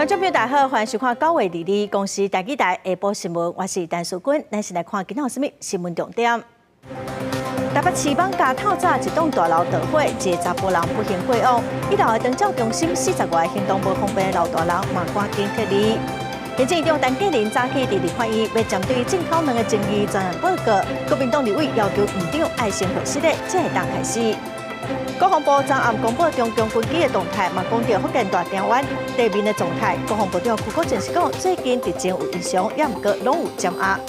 观众朋友大家好，欢迎收看9月2日公司台记台下晡新闻，我是陈淑君，咱先来看今仔有啥物新闻重点。台北市网家透早一栋大楼着火，一个查甫人不幸过往，一楼的长照中心40外行动无方便的老大人嘛赶紧撤离。行政院长陈建仁早起伫立法院要针对进口两个争议专案报告，国民党立委要求院长爱先核实的，才会当开始。国防部昨暗公布中共军机的动态，嘛讲到福建大田湾地面的状态。国防部长邱国正是讲，最近直情有异常，也毋过拢有减压。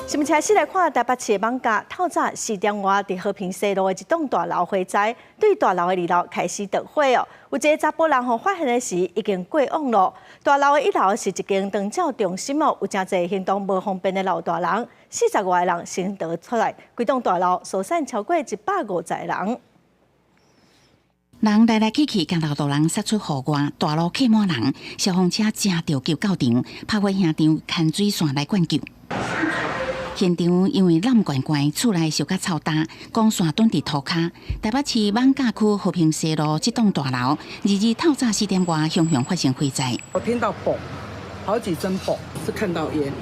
新闻开始来看台北市的网家，透早4点外，伫和平西路的一栋大楼火灾，对大楼的2楼开始着火哦。有一个查甫人发现的时已经过往了。大楼的1楼是一间长照中心哦，有真侪行动无方便的老大人，40外人先得出来，规栋大楼疏散超过150人。人来来去去，甲老大人杀出户外，大楼客满人，消防车正着急到场，拍火现场牵水线来灌救。现场因为烂悬悬，厝内烧甲臭焦，光线蹲伫涂骹。台北市网家区和平西路这栋大楼，22透早4点外，熊熊发生火灾。我听到嘣，好几声嘣，是看到烟，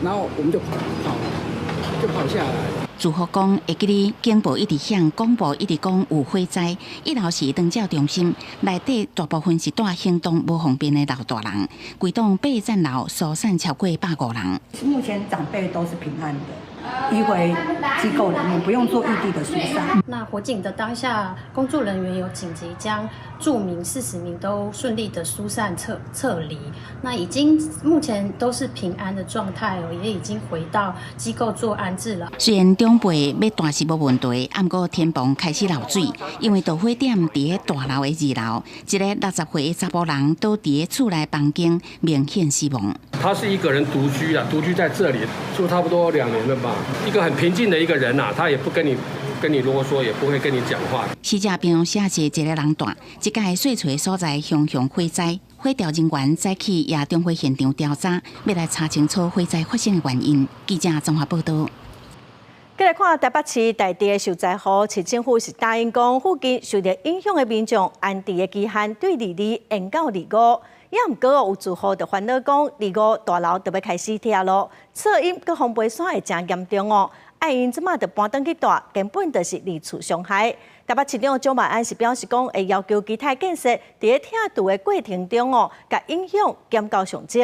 然后我们就跑下来。住户讲，会记哩警报一直响，广播一直讲有火灾。1楼是长照中心，内底大部分是带行动无方便的老大人，规栋8层楼疏散超过150人。目前长辈都是平安的，移回机构里面，不用做异地的疏散。那火警的当下，工作人员有紧急将住民40名都顺利的疏散撤离。那目前都是平安的状态哦，也已经回到机构做安置了。虽然长辈要大是无问题，不过天棚开始漏水，因为导火点伫大楼的2楼，一个60岁的查甫人倒伫厝内房间，明显死亡。他是一个人独居啊，独居在这里住差不多2年了吧。一个很平静的一个人啊，他也不跟你啰嗦，也不会跟你讲话。死者平常写是一个人大，一届碎锤所在熊熊火灾，火调人员早起也中火现场调查，要来查清楚火灾发生的原因。记者综合报道。再来看台北市大地的受灾户，市政府是答应讲，附近受到影响的民众安置的期限对22延到25。也毋过有住户就烦恼讲，25大楼就要开始拆咯，噪音佮风飞散会真严重哦。爱因即马就搬转去住，根本就是二次伤害。台北市长蒋万安是表示讲，会要求基泰建设伫咧拆除的过程中哦，甲影响减到上少。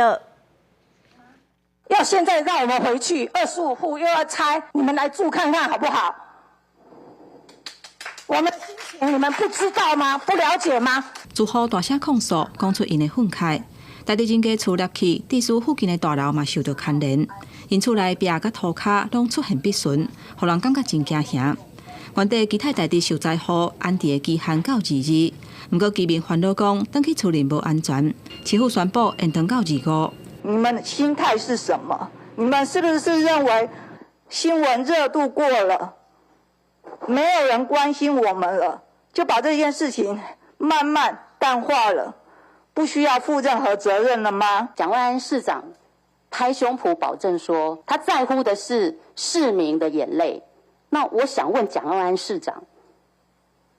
要现在让我们回去，25户又要拆，你们来住看看好不好？我们的心情你们不知道吗？不了解吗？住户大声控诉，讲出因的愤慨。大地真家厝入去，地势附近的大楼嘛受到牵连，因厝内壁甲涂骹拢出现壁损，互人感觉真惊吓。原地其他大地受灾户安置的期限到22，不过居民烦恼讲，回去厝里无安全，市府宣布延长到25。你们的心态是什么？你们是不是认为新闻热度过了，没有人关心我们了，就把这件事情慢慢淡化了，不需要负任何责任了吗？蒋万安市长拍胸脯保证说，他在乎的是市民的眼泪。那我想问蒋万安市长，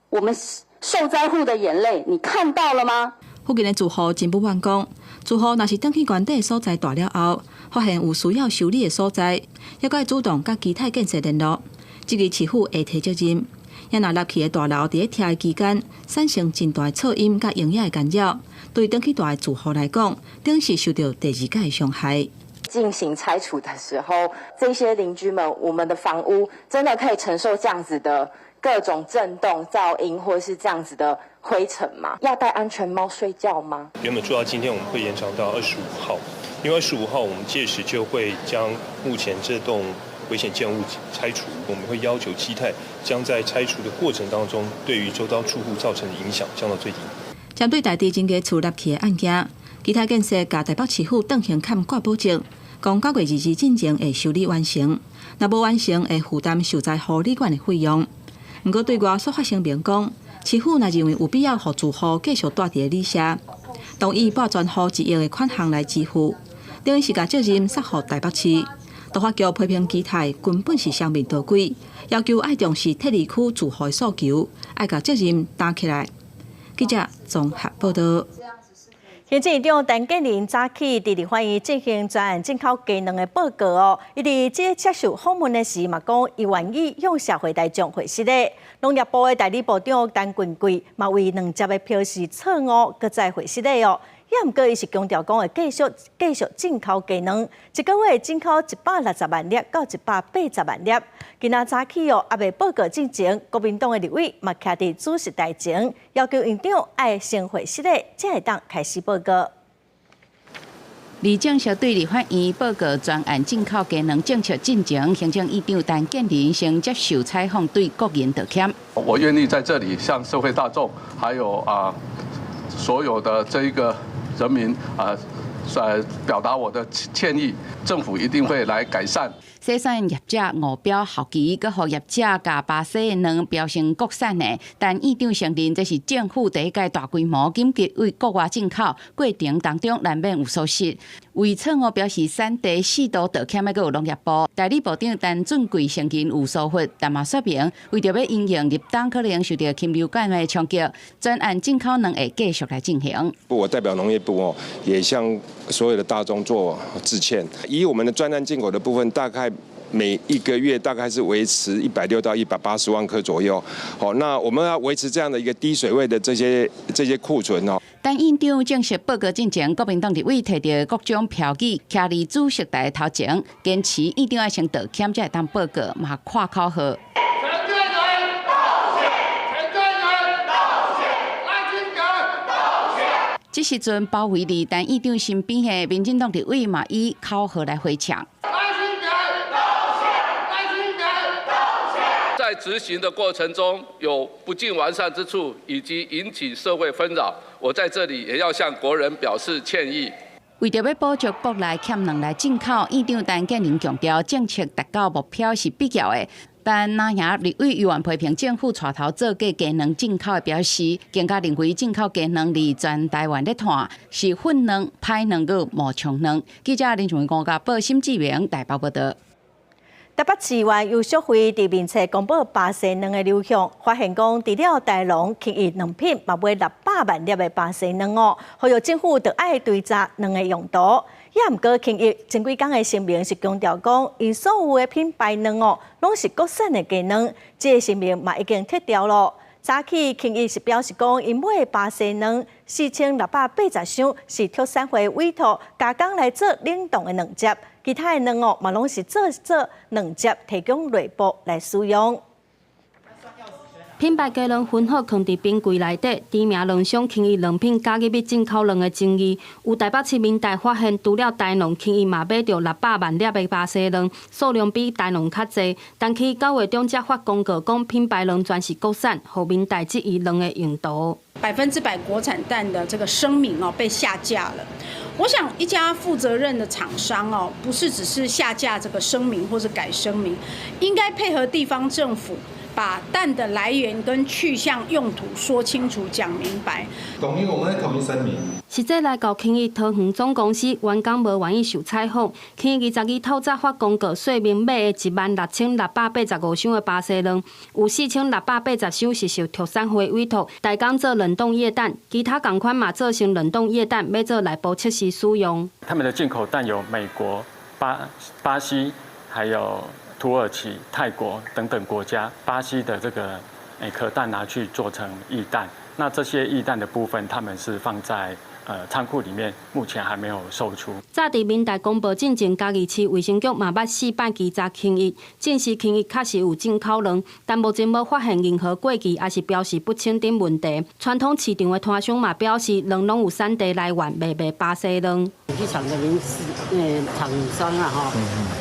我们受灾户的眼泪，你看到了吗？附近的住户真不满讲，住户若是登去原地所在大了后，发现有需要修理的所在，也该主动甲基泰建设联络，这个市府会提责任。也若入去的大楼伫咧拆的期间，产生真大的噪音甲营业的干扰，对登去大的住户来讲，等于是受到第2届的伤害。进行拆除的时候，这些邻居们，我们的房屋真的可以承受这样子的各种震动、噪音，或是这样子的灰尘吗？要戴安全帽睡觉吗？原本做到今天，我们会延长到25号，因为25号我们届时就会将目前这栋危险建物拆除，我们会要求基泰将在拆除的过程当中，对于周遭住户造成的影响降到最低。针对大地真家厝入去的案件，基泰建设甲台北市府邓行坎挂保证，讲9月22日进前会修理完成，若无完成会负担受灾户理管的费用。不过对外所发声明讲，市府若认为有必要让住户继续住伫的里社，同意拨全户1亿的款项来支付，等于是甲责任撒予台北市。都发局批评基泰根本是双面倒鬼，要求爱重视铁离区住户的诉求，爱甲责任担起来。记者综合报道。行政院长陈建仁早起伫立法院进行专案进口技能的报告哦。伊伫即接受访问的时嘛，讲伊愿意向社会大众回示的。农业部的代理部长陈群贵嘛为两接的标示错误，搁再回示的哦。也毋过，伊是强调讲会继续进口技能，一个月进口160万粒到180万粒。今仔早起哦，还未报告之前，国民党的立委嘛徛伫主席台前，要求院长爱先回室内，才会当开始报告。而正式对立法院报告专案进口技能正式进程，行政院长陈建仁先接受采访，对国人道歉。我愿意在这里向社会大众，还有所有的这一个人民表达我的歉意，政府一定会来改善。生产业者误标后期，佮互业者甲巴西的卵标成国产的，但院长承认这是政府第一届大规模紧急为国外进口，过程当中难免有疏失。为错误表示产地适度道歉的，佮有农业部代理部长陈俊贵承认有疏忽，但嘛说明为着要应用入冬可能受到禽流感的冲击，专案进口能会继续来进行。我代表农业部也向所有的大众做致歉。以我们的专案进口的部分，大概每一个月大概是维持160到180万颗左右。那我们要维持这样的一个低水位的这些库存哦。但院长正式报告进前，国民党立委摕到各种票据，徛伫主席台头前，坚持院长要先道歉才会当报告，嘛跨口号。这时阵包围里，但院长身边的民进党立委嘛以口号来回呛。在执行的过程中有不尽完善之处，以及引起社会纷扰，我在这里也要向国人表示歉意。为着要补足国内欠卵来进口，院长陈建仁强调，政策达到目标是必要的。但南亚立委议员批评政府带头做假鸡卵进口的表示，更加认为进口鸡卵离全台湾咧摊是混卵、歹卵个无强卵。记者林崇光甲报新志明台北报道。台北市院有社会伫面册公布巴西卵的流向，发现讲除了大农轻易卵品嘛买600万粒的巴西卵哦，呼吁政府着爱追查卵的用途。也毋过轻易前几天的声明是强调讲，因所有的品牌卵哦，拢是国产的鸡卵，这个声明嘛已经撤掉了。早起轻易是表示讲，因买的巴西卵4680箱是畜产会委托加工来做冷冻的卵汁。其他的卵哦，嘛拢是做卵汁提供内部来使用。品牌鸡卵分好放伫冰柜内底，知名卵商轻易卵品加入去进口卵的争议，有台北市民代发现，除了大农轻易嘛买到600万粒的巴西卵，数量比大农较侪，但去9月中才发公告讲品牌卵全是国产，互民代质疑卵的用途。100%国产蛋的这个声明被下架了。我想，一家负责任的厂商不是只是下架这个声明或是改声明，应该配合地方政府，把蛋的来源跟去向用途说清楚、讲明白。同意，我们会统一声明。实际来到轻易桃园总公司员工无愿意受采访，轻易22透早发公告说明买的16685箱的巴西卵，有4680箱是受畜产会委托代工做冷冻液蛋，其他同款嘛做成冷冻液蛋，要做内部测试使用。他们的进口蛋有美国、巴西，还有土耳其、泰国等等国家。巴西的这个壳蛋拿去做成液蛋，那这些液蛋的部分，他们是放在仓库里面，目前还没有售出。早伫民代公布进前，嘉义市卫生局嘛捌4摆稽查轻易，证实轻易确实有进口卵，但目前无发现任何过期，也是标示不清等问题。传统市场的摊商嘛表示，卵拢有产地来源，袂卖巴西卵。机场的厂商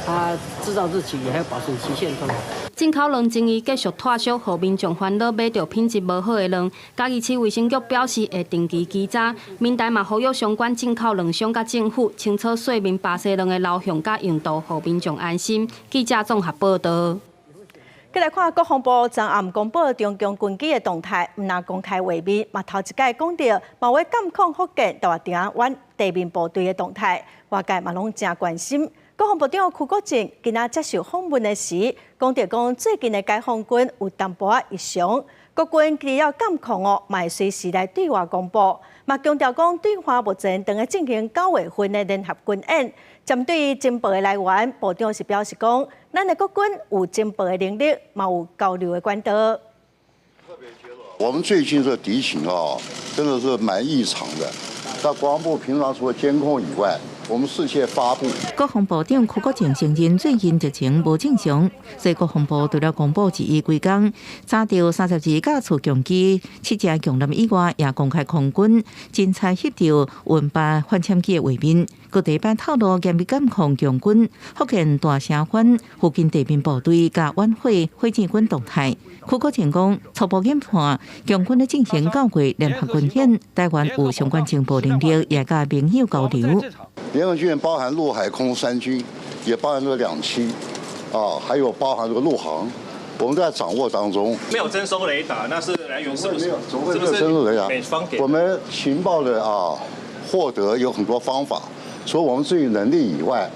他制造日期也还有保存期限都。进口卵争议继续拖续，互民众烦恼买到品质无好的卵。嘉义市卫生局表示会定期稽查，民代嘛呼吁相关进口卵商甲政府清楚说明巴西卵的流向甲用途，互民众安心。记者综合报道。再来看国防部昨暗公布中共军机的动态，唔拿公开画面，嘛头一届讲到嘛会监控福建、台湾地面部队的动态，外界嘛拢真关心。国防部长邱国正今仔接受访问的时，讲最近的解放军有淡薄异常，国军只要监控嘛，随时来对外公布。嘛强调讲，对华目前正在进行9月份的联合军演。针对情报的来源，部长是表示讲，咱的国军有情报的能力，嘛有交流的管道。我们最近这敌情真的是蛮异常的。那国防部平常除了监控以外，我们世界发布。国防部长邱国正承认最近疫情无正常，所以国防部除了公布1亿几天查到32架次强机、7架强舰以外，也公开空军侦察翕到运8反潜机的画面。各地办透露严密监控强军、福建大城湾附近地面部队甲晚会火箭军动态。邱国正讲，初步研判，强军咧进行9月联合军演，台湾有相关情报能力，也甲盟友交流。联合军演包含陆海空3军，也包含这2栖，还有包含这个陆航，我们在掌握当中。没有征收雷达，那是来源是不是？怎么会没有征收雷达？美方给我们情报的获得有很多方法，除了我们自己能力以外，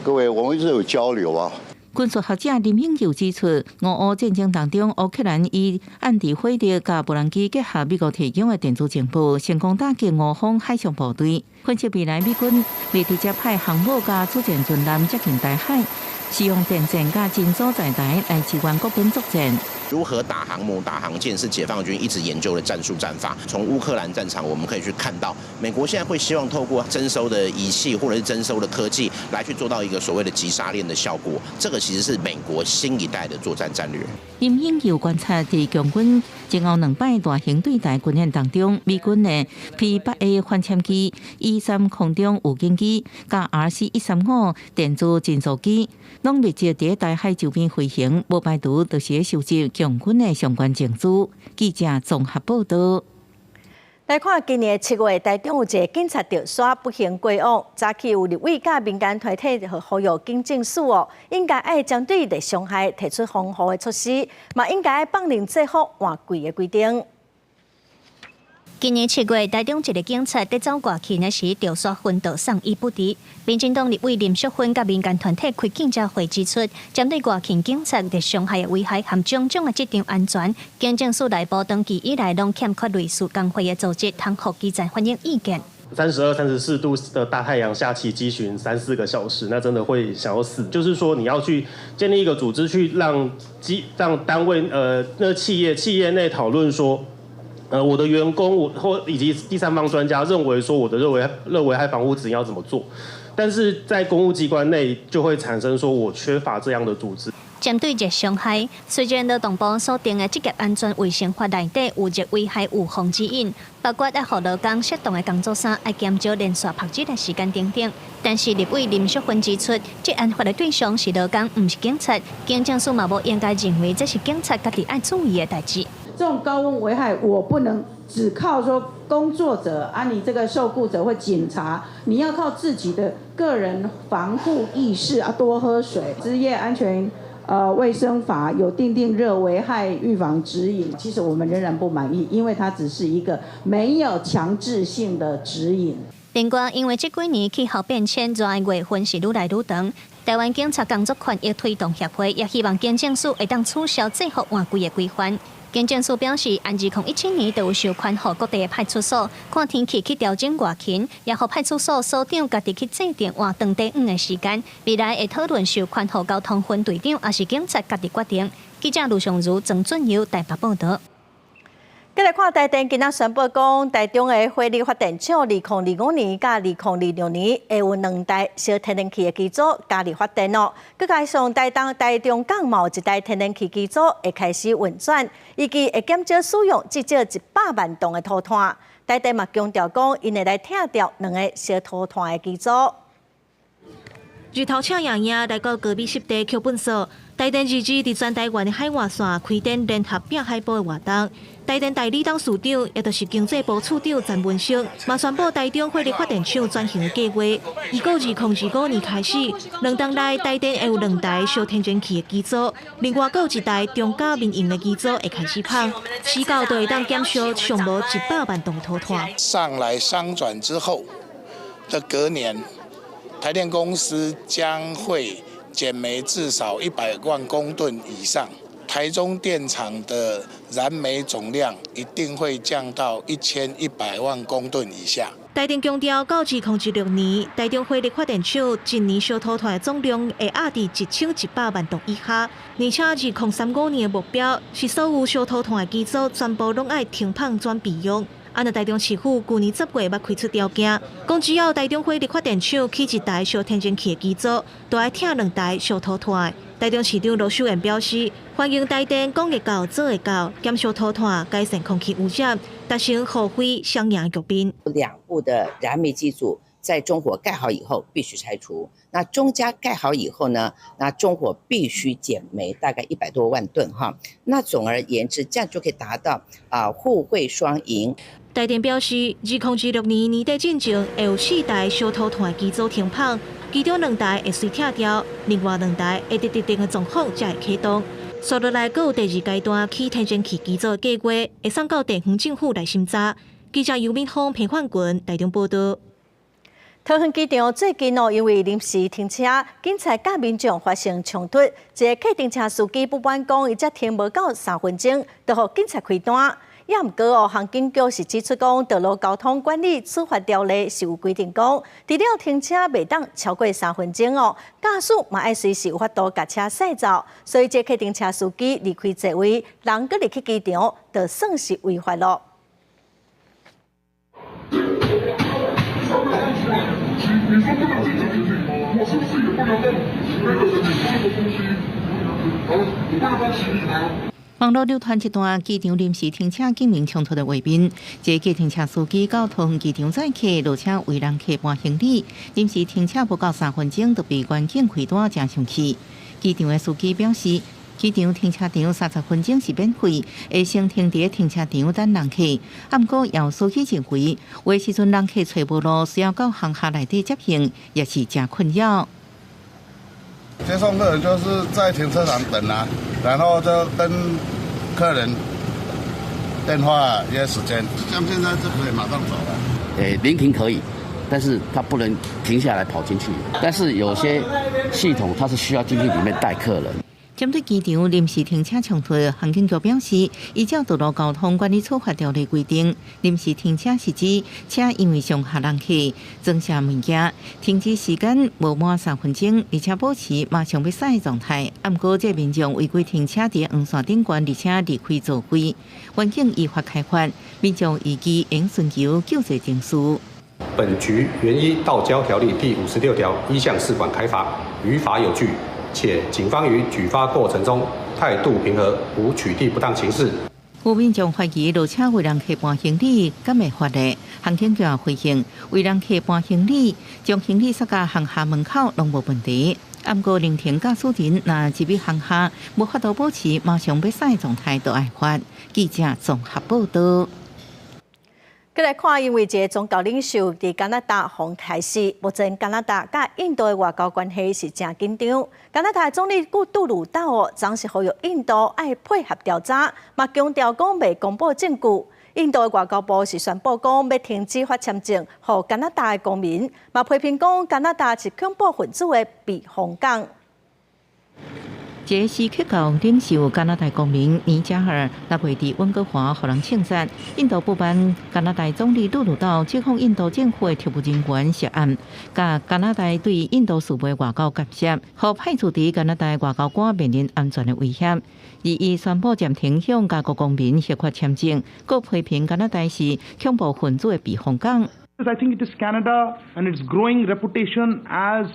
各位我们一直有交流啊。军事学者林永佑指出，俄乌战争当中，乌克兰以暗地火力甲无人机结合美国提供的电子情报，成功打击俄方海上部队。分析未来美军会直接派航母甲主战军舰接近台海，使用电舰甲真所在台来支援国军作战。如何打航母、打航舰是解放军一直研究的战术战法。从乌克兰战场，我们可以去看到，美国现在会希望透过征收的仪器或者是征收的科技，来去做到一个所谓的急杀链的效果。这个其实是美国新一代的作战战略。林永佑观察，在强军前后2摆大型对台军演当中，美军的 P8A 反潜机、E3空中预警机、加 RC-135电子侦察机，拢密集在台海周边飞行，无排除就是会收集强军的相关证据。记者综合报道。来看今年7月，台中有一个警察调查不幸过往，早起有立委甲民间团体呼吁警政署应该爱针对类伤害提出防护的措施，嘛应该放任制服换季的规定。今年7月，台中一个警察在走外勤的时，调查昏倒送医不治。民进党立委林淑芬甲民间团体开记者会指出，针对外勤警察对伤害的危害和种种的职场安全，警政署内部长期以来拢欠缺类似工会的组织，通互基层反映意见。32、34度的大太阳下起机巡3-4个小时，那真的会想要死。就是说，你要去建立一个组织，去让单位那企业内讨论说。我的员工或以及第三方专家认为说我的热危害防护指引要怎么做，但是在公务机关内就会产生说我缺乏这样的组织。针对热伤害，虽然劳动部所定的职业安全卫生法内底有热危害预防指引，包括要互劳工适当的工作衫，要减少连续拍摄的时间等等。但是立委林淑芬指出，这案发的对象是劳工，不是警察，警政署嘛无应该认为这是警察家己爱注意的代志。这种高温危害，我不能只靠说工作者你这个受雇者或警察，你要靠自己的个人防护意识多喝水。职业安全卫生法有订定热危害预防指引，其实我们仍然不满意，因为它只是一个没有强制性的指引。另外，因为这几年气候变迁，热的月份是愈来愈长。台湾警察工作权益推动协会也希望警政署会当取消制服换季的规范。警政署表示，按2017年就有授权予各地的派出所，看天气去调整外勤，也予派出所所长家己去制定换长短午的时间。未来会讨论授权予交通分队长，也是警察家己决定。记者卢尚如、曾俊尧台北报道。再来看台电今仔宣布讲，台中的火力发电厂2025年甲2026年会有2台小天然气的机组加入发电哦。佮加上台中港嘛有1台天然气机组会开始运转，预计会减少使用至少100万吨的土炭。台电嘛强调讲，因会来拆掉2个小土炭的机组。日头赤炎炎，来到高美湿地桥本所，台电日伫全台湾的海外线开展联合拼海报的活动。台电代理董事长，也就是经济部处长陈文生，嘛宣布台中火力发电厂转型的计划。预估2025年开始，2档内台电会有2台小天然气的机组，另外还有1台中价民营的机组会开始跑，时效就会当减少上无100万吨土炭。上来商转之后的隔年，台电公司将会减煤至少100万公吨以上，台中电厂的燃煤总量一定会降到1100万公吨以下。台电强调，到2016年，台中火力发电厂一年烧土团的总量会压伫1100万吨以下，而且2035年的目标是所有烧土团的机组全部拢爱停放转备用。按照台中市府去年10月捌开出条件，讲只要台中火力发电厂起一台烧天然气的机组，就要听2台烧土团。台中市长罗秀燕表示，欢迎台电讲会到做会到，减少土团，改善空气污染，达成互惠双赢局面。2部的燃煤机组在中火盖好以后必须拆除，那中加盖好以后呢，那中火必须减煤大概100多万吨哈。那总而言之，这样就可以达到互惠双赢。台电表示，2016年年底进前会有4台烧土团的机组停放，其中2台会随拆掉，另外2台会在特定的状况才会启动。接落来，阁有第2阶段起天然气机组的计划，会送到地方政府来审查。记者尤敏芳、平焕群台中报道。桃园机场最近因为临时停车，警察甲民众发生冲突，一个客停车司机不满讲，伊才停无到3分钟，就互警察开单。也毋过航警局是指出讲，道路交通管理处罚条例是有规定讲，除了停车袂当超过3分钟驾驶嘛爱随时有法度甲车驶走，所以这客停车司机离开座位，人搁入去机场，就算是违法咯。网络流传一段机场临时停车警民冲突的画面，一个停车司机到桃园机场载客落车为人客搬行李，临时停车不到3分钟就被员警开单真生气。机场的司机表示，机场停车场30分钟是免费，会先停伫停车场等人客。不过要司机认为，有时阵人客找无路，需要到航厦内底接应，也是真困扰。接送客人就是在停车场等啊，然后就跟客人电话约时间。像现在就可以马上走了。临停可以，但是他不能停下来跑进去。但是有些系统它是需要进去里面带客人。针对机场临时停车冲突，航警局表示，依照道路交通管理处罚条例规定，临时停车是指车因为上下人客、装卸物件，停止时间无满3分钟，而且保持马上要驶的状态。不过，这民众违规停车伫黄线顶悬，而且离开座位，环境依法开罚，民众预计应寻求救济证书。本局原依《道交条例》第56条1项4款开罚，于法有据。且警方于举发过程中态度平和，无取缔不当行事。有民众怀疑落车为人客搬行李，敢会罚的？航警局回应，为人客搬行李，将行李塞到航厦门口，拢无问题。不过，聆听驾驶人若入去航厦，无法度保持马上要驶的状态，就爱罚。记者综合报道。再来看，因为一个宗教领袖伫加拿大访台时，目前加拿大甲印度的外交关系是真紧张。加拿大总理杜鲁道昨是呼吁印度爱配合调查，嘛强调讲未公布证据。印度的外交部是宣布讲要停止发签证予加拿大的公民，嘛批评讲加拿大是恐怖分子的避风港。这是克教领袖加拿大公民尼加尔6月伫温哥华互人庆赞。印度不办加拿大总理杜鲁道指控印度政府的特务人员涉案，甲加拿大对印度事务的外交干涉，互派驻伫加拿大外交官面临安全的威胁。而伊宣布暂停向加国公民核发签证，佮批评加拿大是恐怖分子的避风港。I think it is Canada and its growing reputation as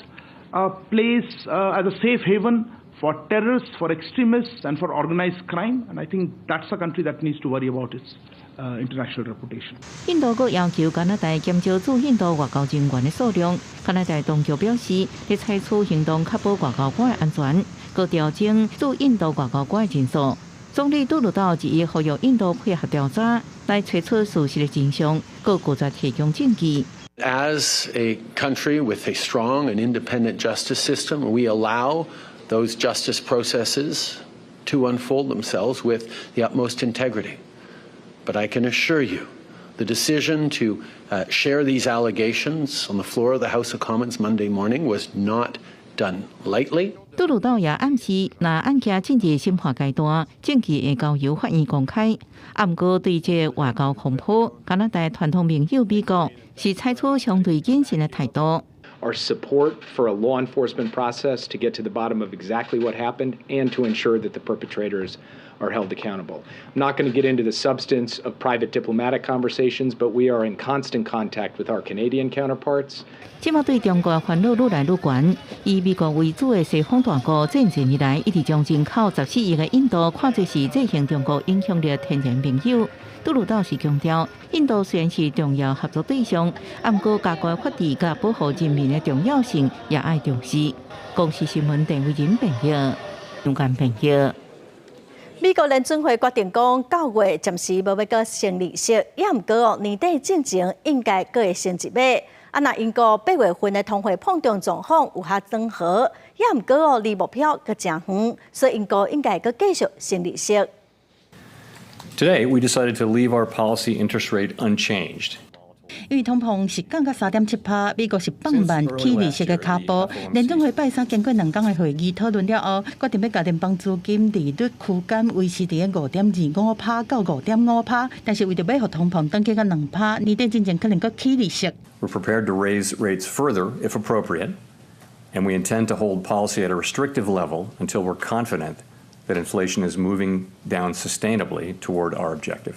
a place, as a safe haven.For terrorists, for extremists, and for organized crime, and I think that's a country that needs to worry about its international reputation. 印度阁要求加拿大减少驻印度外交人员的数量。加拿大当局表示，会采取行动确保外交官的安全，阁调整驻印度外交官的人数。总理杜鲁道一意呼吁印度配合调查，来找出事实的真相，阁拒绝提供证据。As a country with a strong and independent justice system, we allow those justice processes to unfold themselves with the utmost integrity. But I can assure you The decision to share these allegations on the floor of the House of Commons Monday morning was not done lightly. 杜鲁道也暗示，若案件进入审判阶段，政期会交由法院公开。不过，对这外交风波，加拿大传统盟友美国是采取相对谨慎的态度。Our support for a law enforcement process to get to the bottom of exactly what happened and to ensure that the perpetrators are held accountable. I'm not going to get into the substance of private diplomatic conversations, but we are in constant contact with our Canadian counterparts. 即马对中国烦恼愈来愈悬，以美国为主的西方大国战前以来，一直将人口14亿的印度看作是这项中国影响力的天然盟友。杜鲁道是强调，印度虽然是重要合作对象，不过加强法治和保护人民的重要性也要重视。公视新闻陈伟仁评论，勇敢评论。美国联准会决定讲，9月暂时无要阁升利息，也毋过年底进前应该阁会升一码。那英国8月份的通货膨胀状况有较温和，也毋过离目标阁真远，所以英国应该阁继续升利息。Today, we decided to leave our policy interest rate unchanged. 因为通膨是降到3.7%，美国是放慢起利息的脚步。联准会拜三经过2天的会议讨论了后，决定要甲联邦资金利率区间维持伫个5.25%到5.5%，但是为着要互通膨降低到2%，年底之前可能阁起利息。We're prepared to raise rates further if appropriate, and we intend to hold policy at a restrictive level until we're confident that inflation is moving down sustainably toward our objective.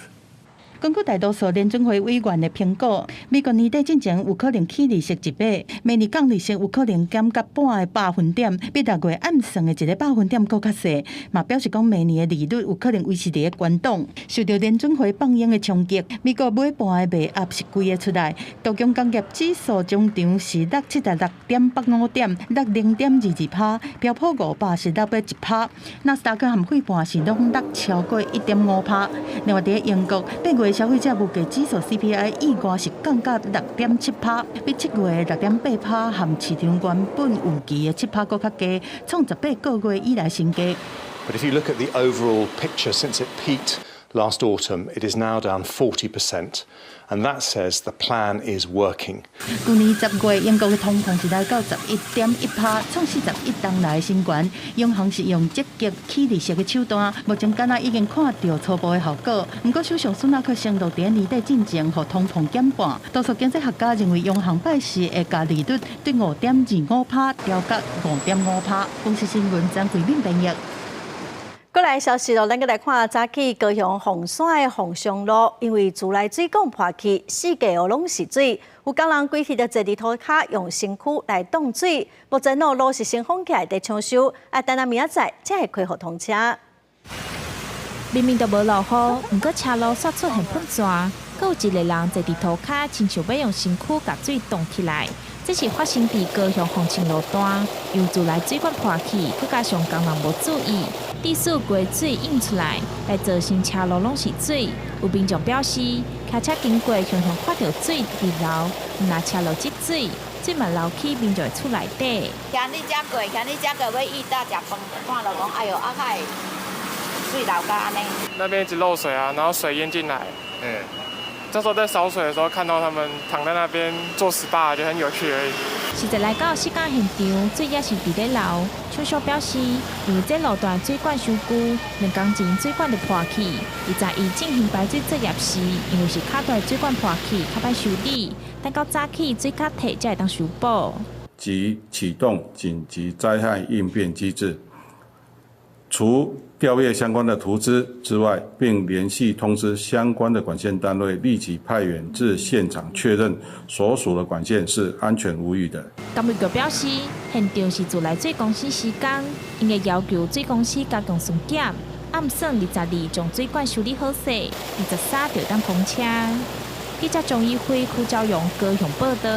根据大多数联准会委员的评估，美国年底之前有可能起利息1码，明年降利息有可能减到半个百分点，比6月暗算的1个百分点更较细。嘛表示讲明年的利率有可能维持伫个高档。受到联准会放鹰的冲击，美国尾盘的卖压是规个出来。道琼工业指数中场是落76.85点，落0.22%；标普500是落1%，纳斯达克和费半是拢落超过1.5%。另外，伫英国8月消费者物价指数 CPI 意外是降到6.7%，比7月的6.8%和市场原本预期的7%更较低，创18个月以来新高。But if you look at the overall picture since it peaked last autumn, it is now down 40%, and that says the plan is working. 去年10月，英国的通膨是来到11.1%，创41年来新高。央行是用积极起利息的手段，目前敢若已经看到初步的效果。不过，首相苏纳克承诺在年底进前，互通膨减半。多数经济学家认为，央行拜时会将利率对5.25%调到5.5%。公司新闻张桂敏编译。过来消息咯，咱个来看早起高雄凤山的凤翔路，因为自来水管破去，4街哦拢是水，有工人规日就坐伫涂骹用身躯来挡水，目前路是先封起来在抢修，等下明仔载才会开放通车。明明就无落雨，不过车路刷出很喷泉，阁有一个人坐伫涂骹，亲像要用身躯甲水挡起来。这是发生伫高雄凤青路段，由自来水管破去，佮加上工人无注意，地势过水涌出来，来造成车路拢是水。有民众表示，开车经过常常看到水滴流，若车路积水，水嘛流去民众厝内底。今日才过要遇到食饭，看到讲哎呦，海水流到安尼。那边一直漏水啊，然后水淹进来。这时候在扫水的时候，看到他们躺在那边做 SPA， 就很有趣而已。实际来到事件现场，水也是伫咧流。厂商表示，因为这路段水管修旧，2天前水管就破去。212进行排水作业时，因为是卡带水管破去，较歹修理，等到早起水卡退才会当修补。即启动紧急灾害应变机制。除调阅相关的图资之外，并联系通知相关的管线单位，立即派员至现场确认所属的管线是安全无虞的。监委局表示，现场是自来水公司施工，应该要求水公司加强巡检，暗算22将水管修理好势，23就当通车。记者张义辉、邱兆勇高雄报道。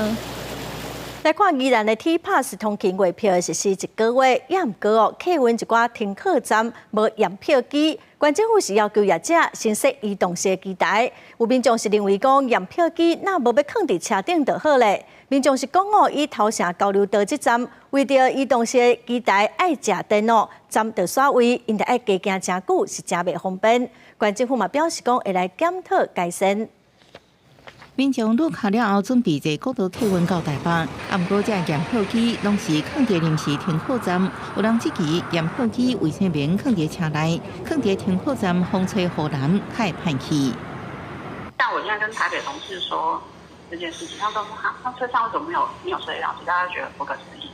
来看宜兰的 T-Pass 通勤月票实施1个月，也毋过客运一寡停靠站无验票机，县政府是要求业者先设移动式机台。有民众是认为讲验票机那无要放伫车顶就好咧。民众是讲以头城交流道这站为着移动式机台爱食电脑，站着煞位，因得爱加行真久是真袂方便。县政府嘛表示讲会来检讨改善。民众入考了后，准备坐国道客运到台北，啊，不过这验票机拢是放伫临时停靠站，有人质疑验票机卫生棉放伫车内，放伫停靠站风吹雨淋，太歹去。但我现在跟台北同事说这件事情，他们都说他车上为什么没有水疗机？大家觉得不可思议。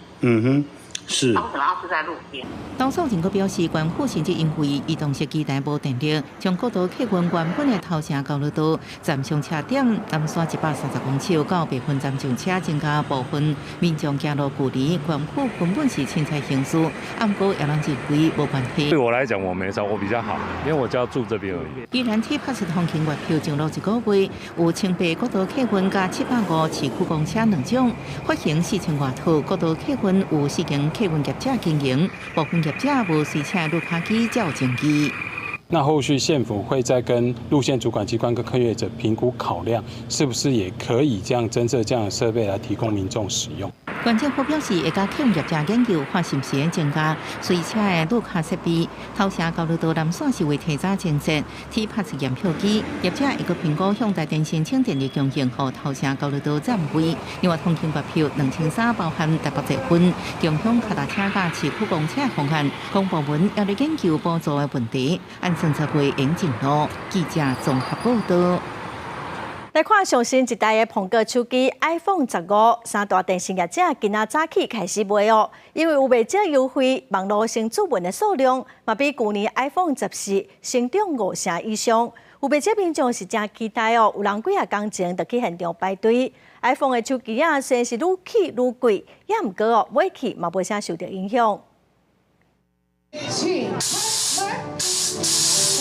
是。他为什么要是在路边？当诉人阁表示，官府甚至因为移动式机台无电力，将国道客运原本的头城交流道站上车点南山130公尺到北分站上车，增加部分民众行路距离。官府根本是凊彩行事，啊，不过也人认为无关系。对我来讲，我没差，我比较好，因为我就要住这边而已。既然 T-Pass 通勤月票上路1个月，有180国道客运加750市区公车2种，发行4000外套。国道客运有4间客运业者经营，部分业者无随车路卡机才有证据。那后续县府会再跟路线主管机关跟客运者评估考量，是不是也可以这样增设这样的设备来提供民众使用。县政府表示，会甲客运业者研究看是不是增加随车的路卡设备。头城交流道南线是为提早建设 T-Pass 验票机，业者会个评估向台电申请电力供应，和头城交流道站位。另外，通勤月票2300包含台北捷运、共享脚踏车甲市区公车的方案。公部门也在研究补助的问题，按政策会引进路。记者综合报道。来看上新一代的苹果手机 iPhone 15，三大电信业者今仔早起开始卖哦，因为有卖这优惠，网络上注文的数量嘛比去年 iPhone 14成长5成以上。有卖这民众是真期待哦，有人几啊工前就去现场排队。iPhone 的手机啊，虽然是愈起愈贵，也毋过哦，买起嘛袂啥受到影响。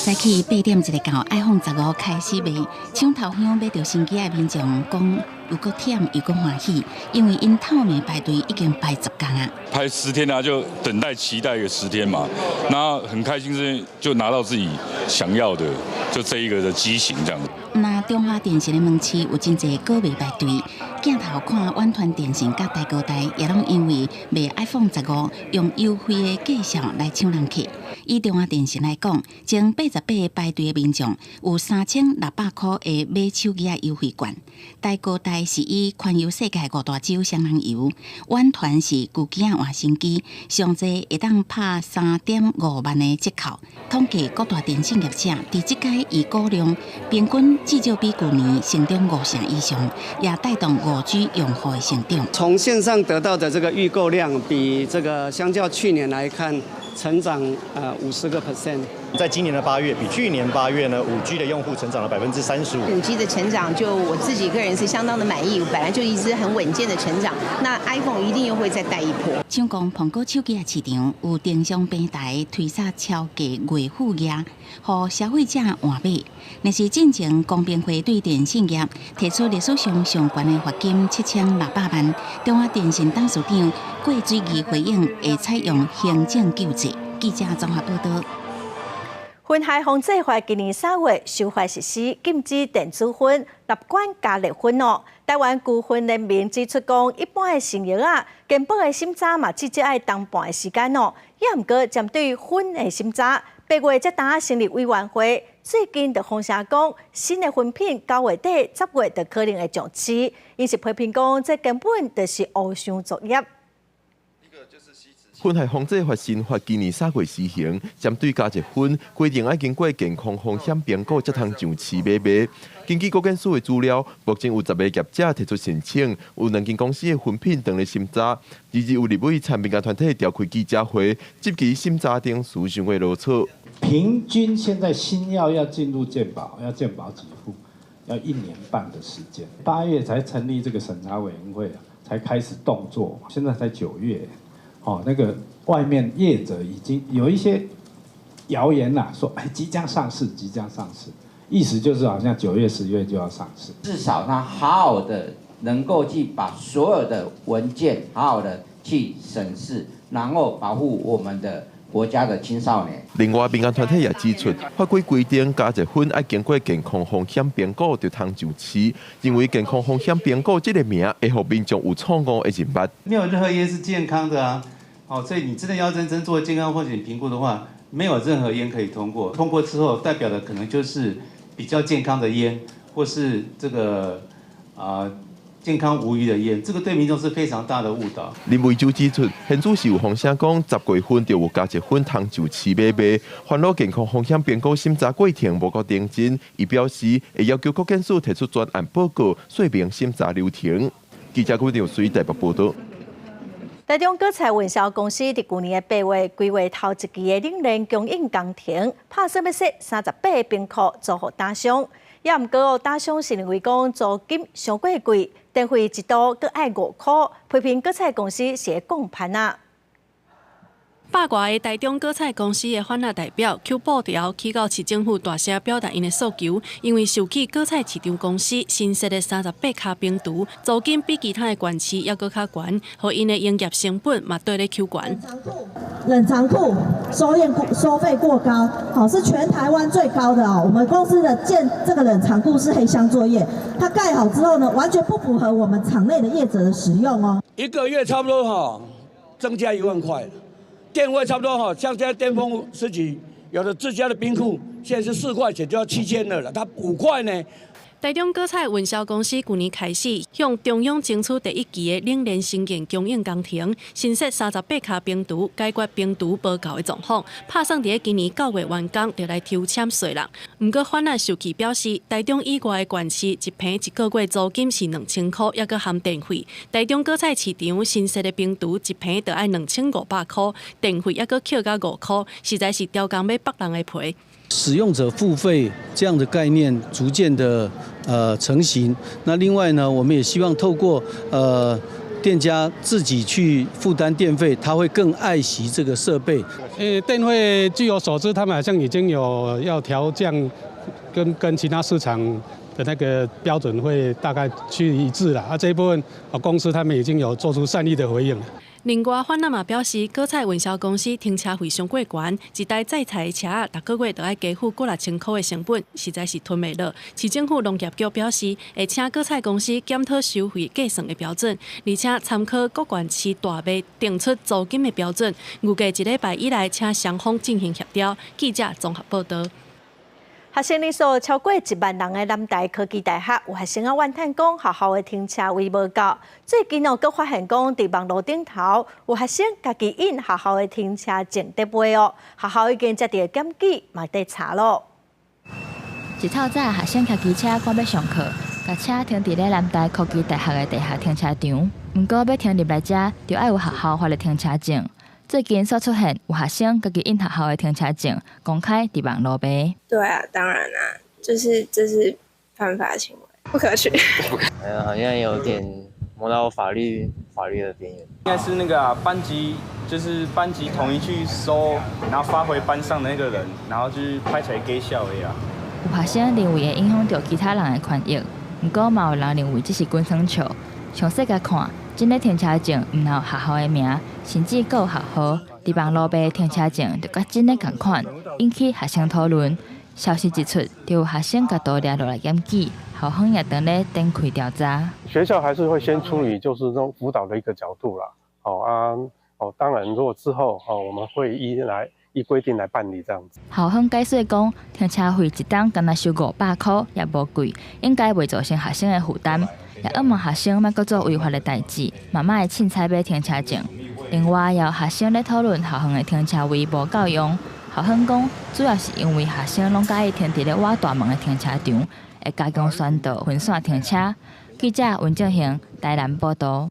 早起8点一个到 iPhone 15开始卖，抢头香买到新机的民众讲，又搁忝又搁欢喜，因为因透明排队已经排10天啊。排10天啊，就等待期待个10天嘛，那很开心是就拿到自己想要的，就这一个的机型这样子。那中华电信的门市有真侪购买排队，镜头看远传电信甲大哥大也拢因为卖 iPhone 15用优惠的价销来抢人客。以中华电信来讲，前88个排队的民众有3600块的买手机的优惠券。大哥大是以环游世界5大洲双人游，远传是旧机啊换新机，上济会当拍3.5万的折扣。统计各大电信业者伫即届预购量平均至少比去年成长5成以上，也带动5G 用户的成长。从线上得到的这个预购量，比这个相较去年来看，成长50%。在今年的8月，比去年8月呢，5G 的用户成长了35%。5G 的成长，就我自己个人是相当的满意，本来就一直很稳健的成长。那 iPhone 一定又会再带一波。像讲苹果手机的市场，有电商平台推出超价月付额，让消费者换买。但是进前公平会对电信业提出历史上上悬的罚金7600万，中华电信董事长郭水义回应会采用行政救济。记者综合报道。烟害防治法今年3月修法实施，禁止电子烟、立管加热烟哦。台湾具烟人民指出讲，一般的成药啊，根本的审查嘛，至少要当半的时间哦。也毋过针对烟的审查，8月才当成立委员会，最近就风声讲，新的烟品9月底、10月就可能会上市。因是批评讲，这根本就是乌箱作业。烟害防治法新法今年3月施行，针对加热烟规定要经过健康风险评估才通上市买卖。根据国检署的资料，目前有10个业者提出申请，有2间公司的烟品等咧审查。日有立委产品业团体召开记者会，集齐审查等事项的落错。平均现在新药要进入健保，要健保给付，要1年半的时间。8月才成立这个审查委员会啊，才开始动作，现在才9月。那个外面业者已经有一些谣言啦，说即将上市，即将上市，意思就是好像9月、10月就要上市。至少他好好的能够去把所有的文件好好的去审视，然后保护我们的国家的青少年。另外，民间团体也指出，法规规定加热烟要经过健康风险评估就通上市，因为健康风险评估这个名会让民众有错误的认识。没有任何烟是健康的啊，所以你真的要认真做健康风险评估的话，没有任何烟可以通过。通过之后，代表的可能就是比较健康的烟，或是这个健康无虞的烟，这个对民众是非常大的误导。林维洲指出，现主是有风声讲10月份就有加一份通就市买卖，烦恼健康风险评估审查过程无够认真，伊表示会要求国检署提出专案报告，说明审查流程。记者郭长随台北报道。台中果菜运销公司伫去年的8月规划头一期的冷链供应工程，拍算要设38冰库租予打商，也毋过打商是认为讲租金伤过贵，电费一度阁爱5块，批评果菜公司是会讲盘啊。百外个台中果菜公司的反对代表 Q 布条去到市政府大声表达因的诉求，因为受起果菜市场公司新设的38卡冰厨，租金比其他的县市还阁较悬，互因的营业成本嘛对咧抽悬。冷藏库收费过高，好是全台湾最高的哦。我们公司的这个冷藏库是黑箱作业，它盖好之后呢，完全不符合我们厂内的业者的使用哦。一个月差不多增加1万块。电费差不多像现在巅峰时期，有的自家的冰库现在是4块钱就要7000了，它5块呢。台中果菜运销公司去年开始向中央争取第1期的冷链新建供应工程，新设38卡冰厨，解决冰厨无够的状况，拍算伫今年9月完工就来抽签税啦。不过反对受气表示，台中以外的县市一坪一个月租金是2000块，还阁含电费。台中果菜市场新设的冰厨一坪就要2500块，电费还阁扣到5块，实在是雕工要剥人的皮。使用者付费这样的概念逐渐的成型。那另外呢，我们也希望透过店家自己去负担电费，他会更爱惜这个设备。电费据我所知，他们好像已经有要调降，跟其他市场的那个标准会大概趋于一致了。这一部分公司他们已经有做出善意的回应了。另外，反那嘛表示，果菜运销公司停车费上过悬，一台载菜的车每个月都要加付过6000块的成本，实在是吞袂落。市政府农业局表示，会请果菜公司检讨收费计算的标准，而且参考各县市大卖定出租金的标准。预计1礼拜以内，请双方进行协调。记者综合报道。学生人数超过1万人的南台科技大学，有学生怨叹讲学校的停车位无够。最近佫发现讲，伫网络顶头有学生家己印学校的停车证在卖哦。学校已经接到检举，嘛在查咯。一透早，学生骑机车赶要上课，把车停伫咧南台科技大学的地下停车场。不过要停入来遮，就要有学校发的停车证。最近所出现有学生家己印学校的停车证公开伫网络卖。对啊，当然啊，这是犯法行为，不可取。好像有点摸到法律的边缘。应该是那个班级，就是班级统一去收，然后发回班上的那个人，然后就是拍起来给笑的呀。有学生认为会影响到其他人的权益，不过嘛有人认为这是滚床笑。详细甲看，真个停车证毋有学校的名，甚至还有学号，伫网络卖停车证就甲真个同款，引起学生讨论。消息一出，就有学生甲刀抓落来检举，校方也等咧展开调查。学校还是会先处理，就是这种辅导的一个角度啦。当然，如果之后我们会依规定来办理这样子。校方解释讲，停车费一档敢若收500块，也无贵，应该袂造成学生的负担。也希望学生莫搁做违法的代志，慢慢的凊彩买停车证。另外，也有学生咧讨论校方的停车位无够用。校方讲，主要是因为学生拢介意停伫咧我大门的停车场，会加强宣导分散停车。记者温正雄台南报道。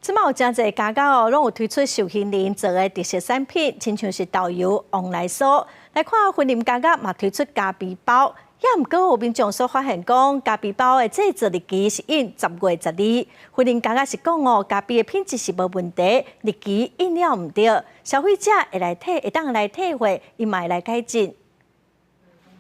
即马有真侪家家拢有推出寿喜林做的特色产品，亲像是豆油、旺来酥。来看婚林家家嘛推出咖啡包。也毋过有民众所发现讲，咖啡包的制作日期是印10月12日。婚林家家是讲咖啡的品质是无问题，日期印了毋对，消费者会当来体会，伊嘛会来改进。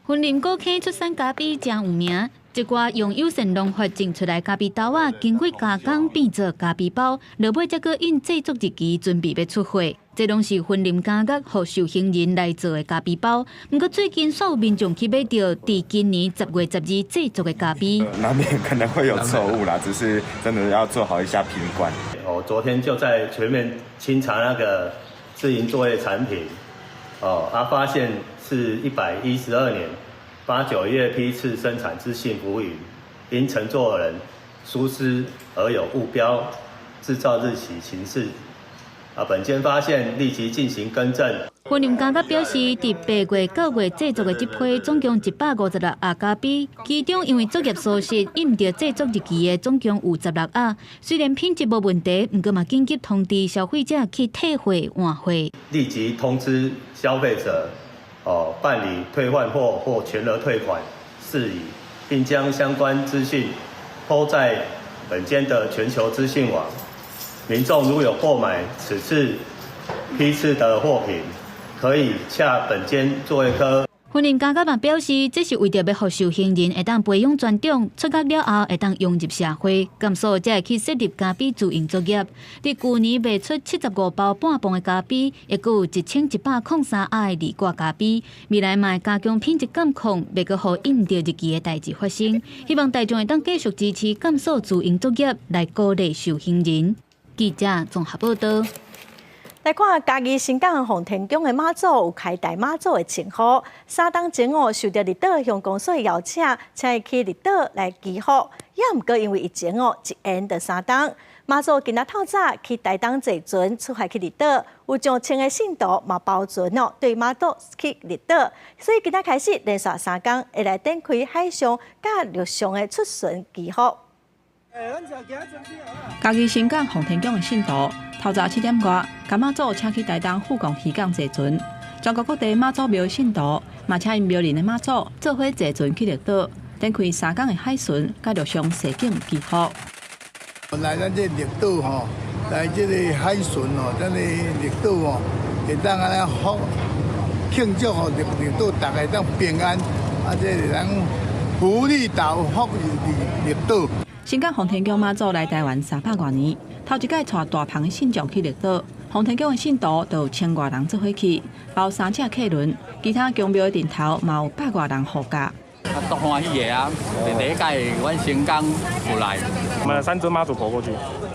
婚林果坑出产咖啡真有名。一寡用有线农法种出来咖啡豆啊，经过加工变做咖啡包，落尾才搁印制作日期，准备要出货。这拢是婚林家乐和受刑人来做的咖啡包。不过最近所有民众去买到伫今年10月12日制作的咖啡，难免可能会有错误啦，只是真的要做好一下品管。昨天就在全面清查那个自营作业产品，发现是112年8、9月批次生产之幸福云，因乘坐人疏失而有误标制造日期形式。本件发现，立即进行更正。婚姻家甲表示，伫8月、9月制作的这批总共156盒咖啡，其中因为作业疏失印着制作日期的总共有16盒。虽然品质无问题，不过嘛紧急通知消费者去退货换货。立即通知消费者，办理退换货或全额退款事宜，并将相关资讯抛在本间的全球资讯网。民众如有购买此次批次的货品，可以洽本间作业科。婚姻家嘛表示，这是为着要让受刑人会当培养专长，出狱了后会当融入社会，咁所以才会去设立咖啡自营作业。伫去年卖出75包半磅的咖啡，也有1103盒的离挂咖啡。未来嘛会加强品质监控，袂个互印着日期的代志发生。希望大众会当继续支持减少自营作业，来鼓励受刑人。记者综合报道。来看嘉义新港洪天宫的妈祖有开大妈祖的称呼，3天前受到离岛乡公所邀请，请伊去离岛来祈福，也毋过因为疫情一延到3天。妈祖今仔透早去台东坐船出海去离岛，有上千个信徒嘛包船对妈祖去离岛，所以今仔开始连续3天会来展开海上甲陆上的出船祈福。嘉义新港洪天宫的信徒，透早7点外，甲妈祖请去台东富港渔港坐船。全国各地妈祖庙的信徒，嘛请因庙里的妈祖做伙坐船去绿岛，展开3天的海巡，甲陆上蛇景祈福。来咱这绿岛吼，来这个海巡吼，咱的绿岛吼，会当安尼好庆祝吼，绿岛大家当平安，这人福利到福利绿岛。新港洪天宫妈祖来台湾300多年，头一届带大鹏信众去绿岛，洪天宫的信徒就有1000多人做伙去，包3只客轮，其他宫庙的顶头嘛有100多人护驾。足欢喜的啊！第一届阮新港有来，我们3只妈祖跑过去。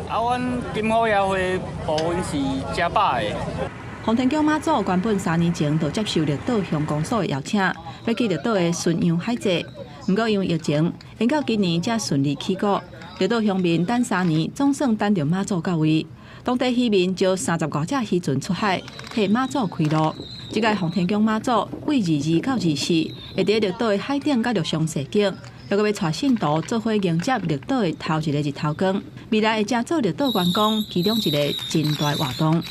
阮金虎协会部分是加百的。洪天宫妈祖原本3年前就接受绿岛乡公所的邀请，要去绿岛的巡洋海祭。不过因为疫情，延到今年才顺利起过。绿岛乡民等3年，总算等到妈祖到位。当地渔民招30多只渔船出海，替妈祖开路。这届洪天宫妈祖为22到24，会伫绿岛的海顶甲陆上蛇景，又要带信徒做伙迎接绿岛的头一个日头光。未来会正做绿岛观光其中一个真大活动。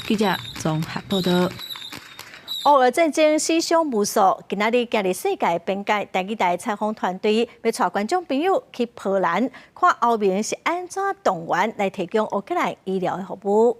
记者综合报道。俄俄战争死伤无数，今仔日行入世界边界，台记台采访团队要带观众朋友去波兰，看后面是安怎动员来提供乌克兰医疗的服务。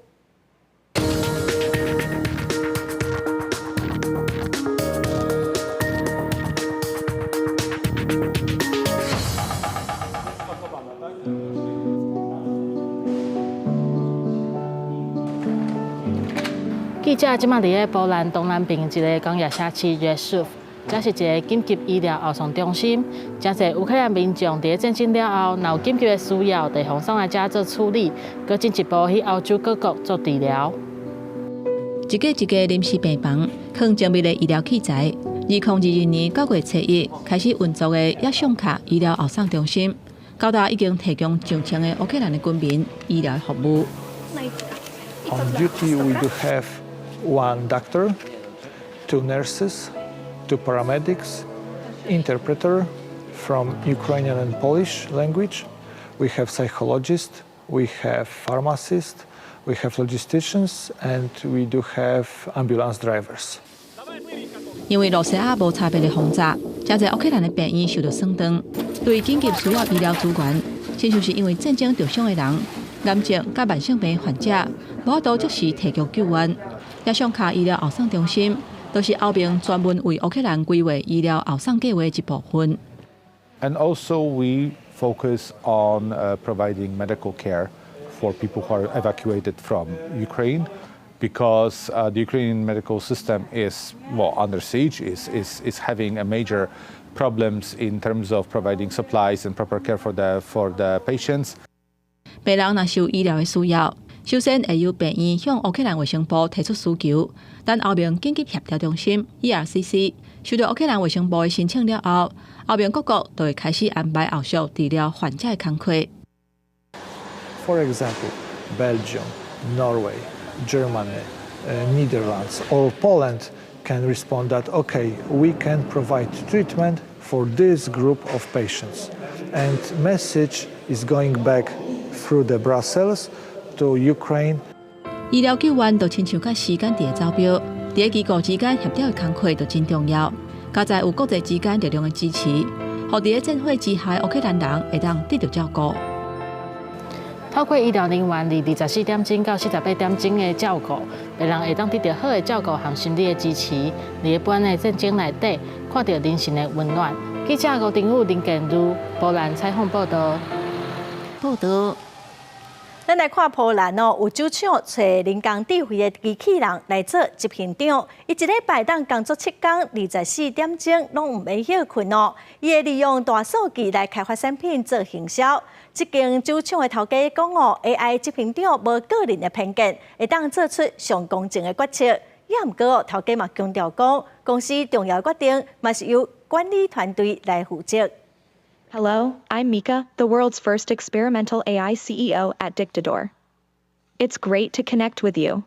记者即马伫咧波兰东南边一个工业社区 Rzeszów， 这是一个紧急医疗后送中心。真侪乌克兰民众伫咧战争了后，若有紧急的需要，地方送来遮做处理，搁进一步去欧洲各国做治疗。一个一个临时病房，放精密的医疗器材。2022年9月7日开始运作的亚尚卡医疗后送中心，到达已经提供上千的乌克兰的军民医疗服务。On duty, we do have 1 doctor, 2 nurses, 2 paramedics, interpreter from Ukrainian and Polish language. We have psychologists, we have pharmacists, we have logisticians, and we do have ambulance drivers. 因为罗西亚无差别的轰炸，真侪乌克兰的病院受到损伤，对紧急需要医疗资源，亲像是因为战争受伤的人、癌症甲慢性病患者，无法度即时提供救援。亚尚卡医疗后送中心，都是后边专门为乌克兰规划医疗后送计划的一部分。And also we focus on providing medical care for people who are evacuated from Ukraine, because the Ukrainian medical system is under siege, is having a major problems in terms of providing supplies and proper care for the patients. 病人若受医疗的需要，首先会由病院向乌克兰卫生部提出需求，但后面紧急协调中心 ERCC 收到乌克兰卫生部的申请了后，后面各国就会开始安排后续治疗患者的工课。For example, Belgium, Norway, Germany, Netherlands, or Poland can respond that, okay, we can provide treatment for this group of patients. And message is going back through the Brussels to Ukraine. 医疗救援就亲像甲时间伫走表，伫机构之间协调的工作就真重要。加在有国际之间力量的支持，互伫战火之下乌克兰人会当得到照顾。透过医疗人员伫24点钟到48点钟的照顾，病人会当得到好的照顾和心理的支持。伫一般的战争内底，看到人性的温暖。记者吴定宇、林建如波兰采访报道。咱来看波兰哦，有酒厂找人工智慧的机器人来做执行长，伊一礼拜当工作7天，24点钟拢唔免休困哦。伊会利用大数据来开发产品做行销。这间酒厂的头家讲哦 ，AI 执行长无个人的偏见，会当做出上公正的决策。也毋过哦，头家嘛强调讲，公司重要决定嘛是由管理团队来负责。Hello, I'm Mika, the world's first experimental AI CEO at Dictador. It's great to connect with you.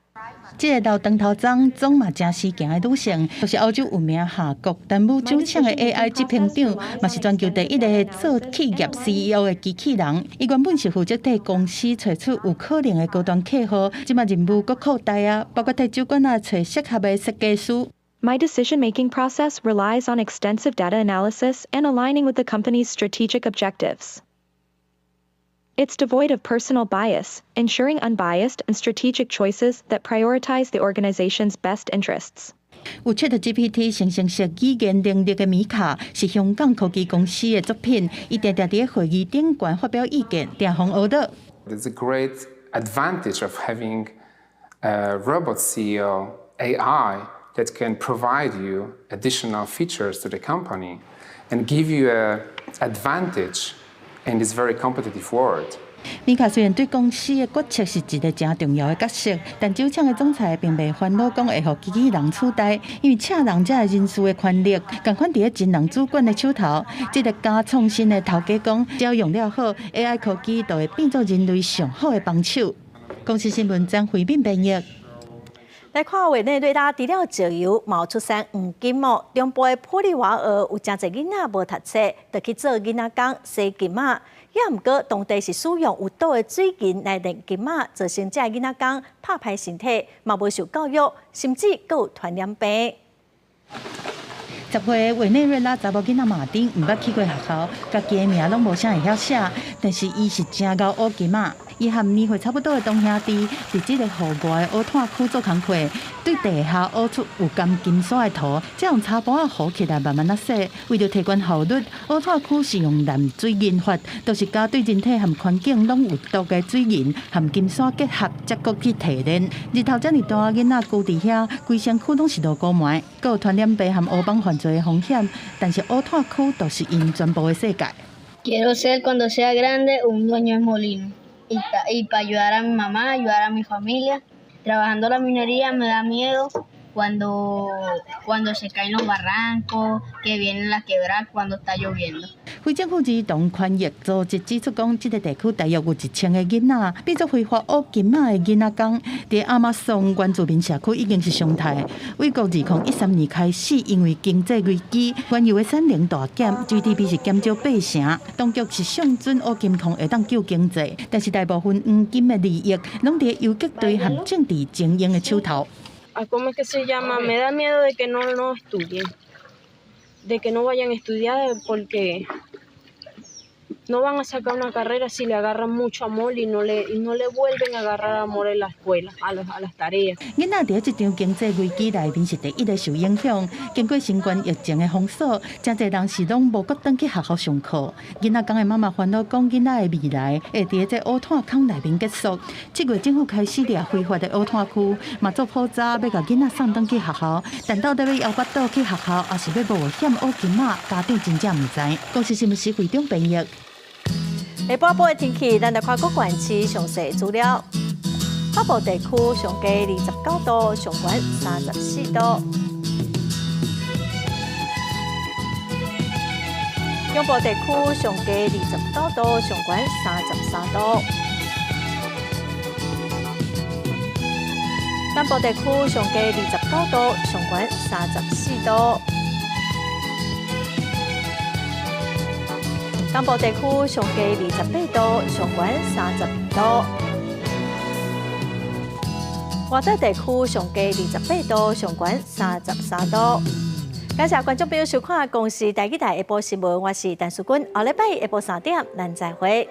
这个老长头长总嘛真事件的女性，就是欧洲有名下国丹姆酒厂的 AI 执行长，嘛是全球第一个做企业 CEO 的机器人。伊原本是负责替公司找出有可能的高端客户，即嘛任务搁扩大啊，包括替酒馆啊找适合的设计师。My decision-making process relies on extensive data analysis and aligning with the company's strategic objectives. It's devoid of personal bias, ensuring unbiased and strategic choices that prioritize the organization's best interests. 有 ChatGPT 生成式语言能力的米卡是香港科技公司的作品，伊常常伫会议顶悬发表意见，定方学到。There's a great advantage of having a robot CEO AI that can provide you additional features to the company and give you an advantage in this very competitive world. 米卡虽然对公司的决策是一个真重要的角色，但酒厂的总裁并未烦恼讲会互机器人取代，因为请人才人事的权力，共款伫咧真人主管的手头。这个加创新的头家讲，只要用了好 ，AI 科技就会变作人类上好的帮手。公司新闻张惠敏编译。来看委内瑞拉除了石油，冒出产黄金哦。中部的普里瓦尔有真侪囡仔无读册，就去做囡仔工洗金仔。也毋过当地是使用有毒的水银来炼金仔，造成这囡仔工拍歹身体，嘛无受教育，甚至佫有传染病。10岁委内瑞拉查某囡仔马丁毋捌去过学校，家己的名拢无啥会晓写，但是伊是真够学金仔。伊和年岁差不多的同兄弟，伫即个户外的乌炭区做工课，对地下挖出有含金属的土，再用茶盘糊起来慢慢洗。为了提高效率，乌炭区是用蓝水银法，就是加对人体和环境拢有毒的水银和金属结合，才搁去提炼。日头遮尔大囡仔居伫遐，规身躯拢是落古霾，佫有传染病和乌帮犯罪的风险。但是乌炭区就是因全部的世界。Quiero ser cuando sea grande un dueño de molino. Y para ayudar a mi mamá, ayudar a mi familia. Trabajando la minería me da miedo cuando se caen los barrancos, que vienen las quebradas cuando está lloviendo. 非政府儿童权益组织指出讲，这个地区大约有1000个囡仔变作非法学金仔的囡仔工，在亚马逊原住民社区已经是常态。美国2013年开始，因为经济危机，原油的产能大减 ，GDP 是减少8%。当局是上准学金矿会当救经济，但是大部分黄金的利益拢伫游击队和政治精英的手头。¿Cómo es que se llama? Me da miedo de que no estudien, de que no vayan a estudiar porque no van a sacar una carrera si le agarran mucho amor y no le vuelven a agarrar amor en la escuela, a las tareas. 囡仔在这场经济危机内面是第一个受影响。经过新冠疫情的封锁，真侪人是拢无搁转去学校上课。囡仔讲的妈妈烦恼讲，囡仔的未来会伫这乌炭坑内面结束。7月政府开始掠非法的乌炭区，嘛做普查要甲囡仔送转去学校，但到底要摇巴倒去学校，还是要冒险学金仔，家长真正毋知。公司新闻是会长编译。下晡晡的天气，咱来看各县市详细资料。北部地区上低29度，上悬34度。中部地区上低29度，上悬33度；南部地区上低29度，上悬34度；东部地区上低28度，上悬32度；外岛地区上低28度，上悬33度。感谢观众朋友收看《公视台记台下晡新闻》，我是陈淑君，下礼拜下晡3点咱再会。